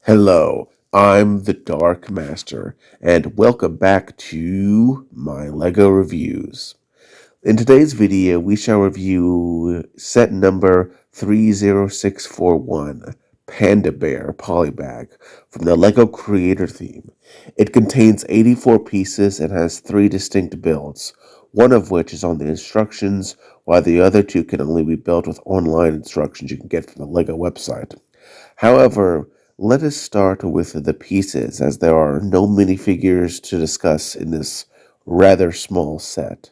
Hello, I'm the Dark Master, and welcome back to my LEGO reviews. In today's video, we shall review set number 30641, Panda Bear Polybag, from the LEGO Creator theme. It contains 84 pieces and has 3 distinct builds, one of which is on the instructions, while the other 2 can only be built with online instructions you can get from the LEGO website. However, let us start with the pieces, as there are no minifigures to discuss in this rather small set.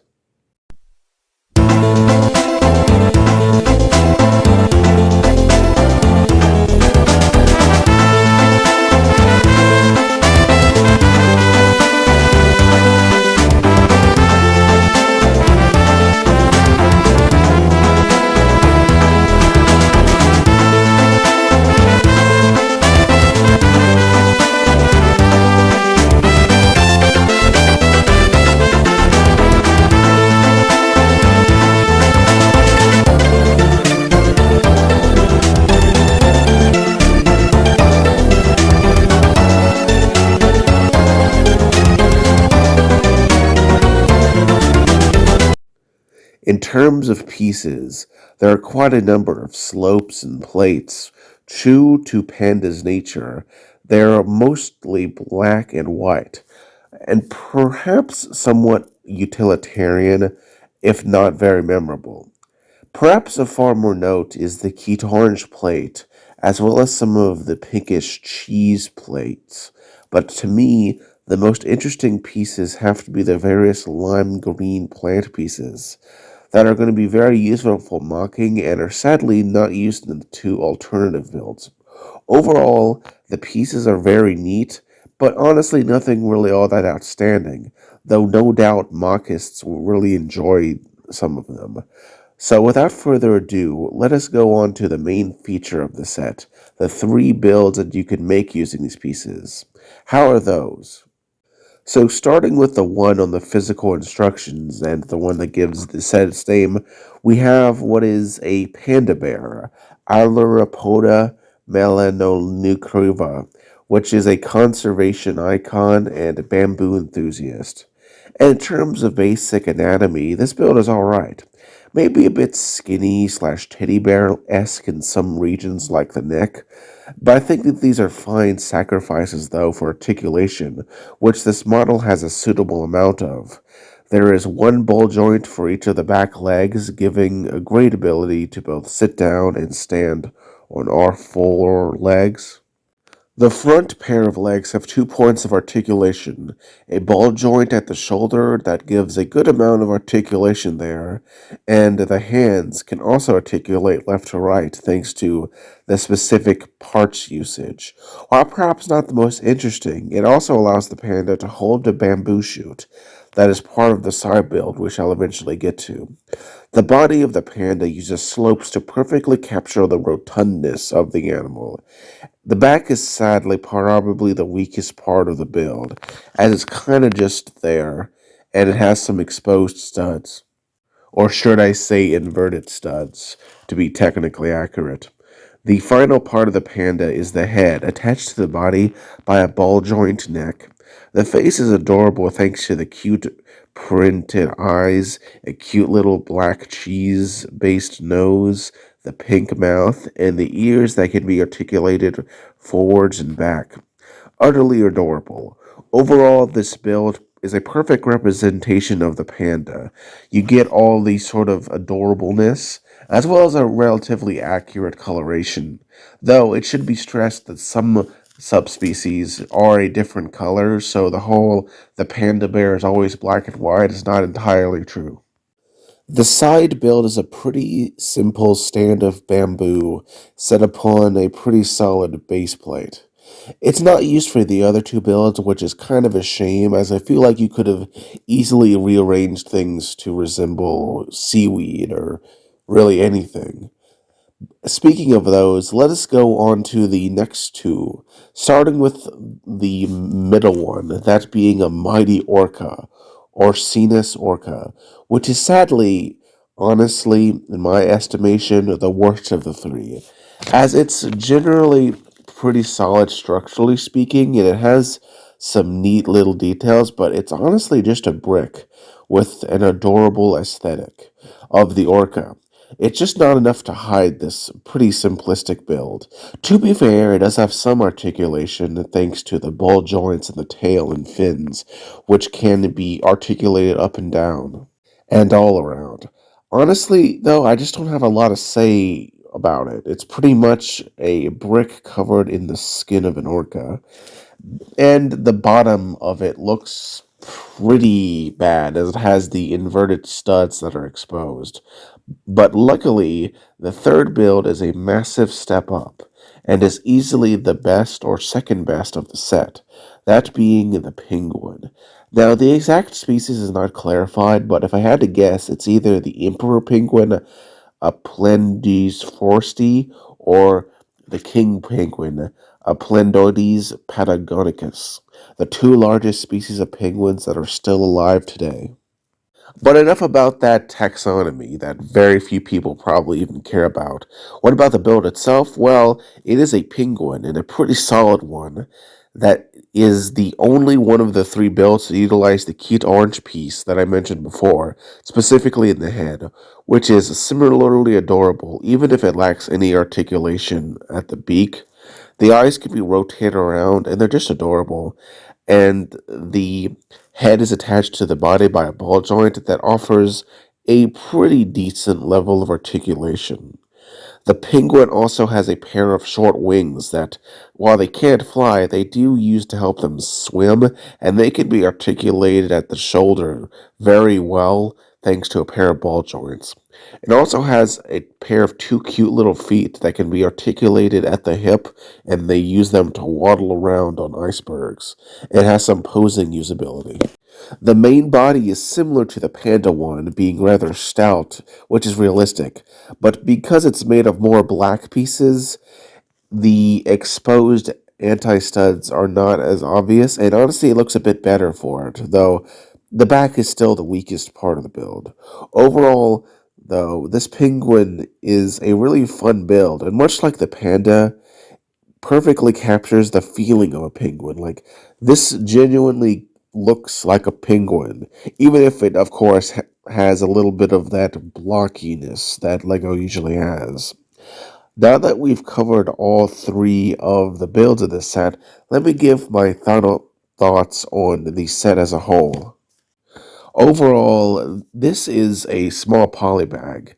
In terms of pieces, there are quite a number of slopes and plates. True to Panda's nature, they are mostly black and white, and perhaps somewhat utilitarian, if not very memorable. Perhaps of far more note is the Keat orange plate, as well as some of the pinkish cheese plates. But to me, the most interesting pieces have to be the various lime green plant pieces that are going to be very useful for mocking and are sadly not used in the 2 alternative builds. Overall, the pieces are very neat, but honestly nothing really all that outstanding, though no doubt mockists will really enjoy some of them. So without further ado, let us go on to the main feature of the set, the 3 builds that you can make using these pieces. How are those? So starting with the one on the physical instructions and the one that gives the set its name, we have what is a panda bear, Ailuropoda melanonucriva, which is a conservation icon and a bamboo enthusiast. And in terms of basic anatomy, this build is alright. Maybe a bit skinny slash teddy bear-esque in some regions like the neck, but I think that these are fine sacrifices, though, for articulation, which this model has a suitable amount of. There is one ball joint for each of the back legs, giving a great ability to both sit down and stand on all 4 legs. The front pair of legs have 2 points of articulation, a ball joint at the shoulder that gives a good amount of articulation there, and the hands can also articulate left to right thanks to the specific parts usage. While perhaps not the most interesting, it also allows the panda to hold the bamboo shoot that is part of the side build, which I'll eventually get to. The body of the panda uses slopes to perfectly capture the rotundness of the animal. The back is sadly probably the weakest part of the build, as it's kind of just there, and it has some exposed studs. Or should I say inverted studs, to be technically accurate. The final part of the panda is the head, attached to the body by a ball joint neck. The face is adorable thanks to the cute printed eyes, a cute little black cheese-based nose, the pink mouth, and the ears that can be articulated forwards and back. Utterly adorable. Overall, this build is a perfect representation of the panda. You get all the sort of adorableness, as well as a relatively accurate coloration, though it should be stressed that some subspecies are a different color, so the panda bear is always black and white is not entirely true. The side build is a pretty simple stand of bamboo set upon a pretty solid base plate. It's not used for the other 2 builds, which is kind of a shame, as I feel like you could have easily rearranged things to resemble seaweed or really anything. Speaking of those, let us go on to the next 2, starting with the middle one, that being a mighty orca, Orcinus orca, which is sadly, honestly, in my estimation, the worst of the 3, as it's generally pretty solid structurally speaking, and it has some neat little details, but it's honestly just a brick with an adorable aesthetic of the orca. It's just not enough to hide this pretty simplistic build. To be fair, it does have some articulation thanks to the ball joints in the tail and fins, which can be articulated up and down and all around. Honestly, though, I just don't have a lot to say about it. It's pretty much a brick covered in the skin of an orca, and the bottom of it looks pretty bad as it has the inverted studs that are exposed. But luckily, the third build is a massive step up and is easily the best or second best of the set, that being the penguin. Now, the exact species is not clarified, but if I had to guess, it's either the emperor penguin, a Plendes forsti, or the king penguin, a Plendodes patagonicus, the two largest species of penguins that are still alive today. But enough about that taxonomy that very few people probably even care about. What about the build itself? Well, it is a penguin and a pretty solid one that is the only one of the three builds to utilize the cute orange piece that I mentioned before, specifically in the head, which is similarly adorable even if it lacks any articulation at the beak. The eyes can be rotated around and they're just adorable. And the head is attached to the body by a ball joint that offers a pretty decent level of articulation. The penguin also has a pair of short wings that, while they can't fly, they do use to help them swim, and they can be articulated at the shoulder very well thanks to a pair of ball joints. It also has a pair of two cute little feet that can be articulated at the hip, and they use them to waddle around on icebergs. It has some posing usability. The main body is similar to the Panda one, being rather stout, which is realistic, but because it's made of more black pieces, the exposed anti-studs are not as obvious, and honestly, it looks a bit better for it, though the back is still the weakest part of the build. Overall, though, this penguin is a really fun build, and much like the Panda, perfectly captures the feeling of a penguin. Like, this genuinely looks like a penguin, even if it, of course, has a little bit of that blockiness that Lego usually has. Now that we've covered all three of the builds of this set, let me give my final thoughts on the set as a whole. Overall, this is a small polybag,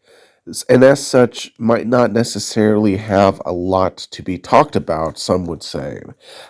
and as such, might not necessarily have a lot to be talked about, some would say.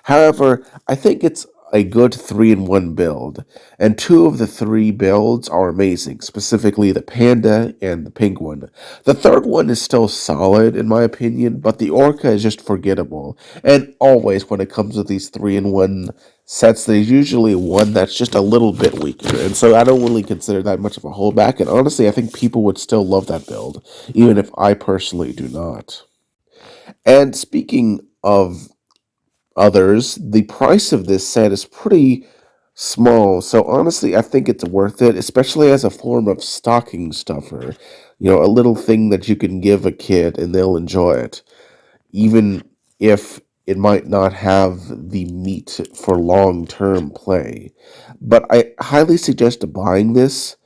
However, I think it's a good 3-in-1 build, and two of the three builds are amazing, specifically the Panda and the Penguin. The third one is still solid, in my opinion, but the Orca is just forgettable. And always, when it comes to these 3-in-1 sets, there's usually one that's just a little bit weaker, and so I don't really consider that much of a holdback, and honestly, I think people would still love that build, even if I personally do not. And speaking of others, the price of this set is pretty small. So honestly, I think it's worth it, especially as a form of stocking stuffer. A little thing that you can give a kid and they'll enjoy it, even if it might not have the meat for long-term play. But I highly suggest buying this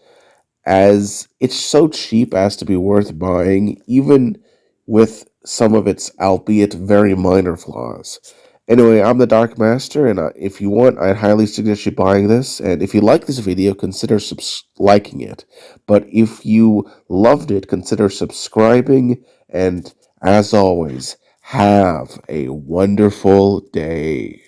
as it's so cheap as to be worth buying, even with some of its albeit very minor flaws. Anyway, I'm the Dark Master, and if you want, I'd highly suggest you buying this. And if you like this video, consider liking it. But if you loved it, consider subscribing. And as always, have a wonderful day.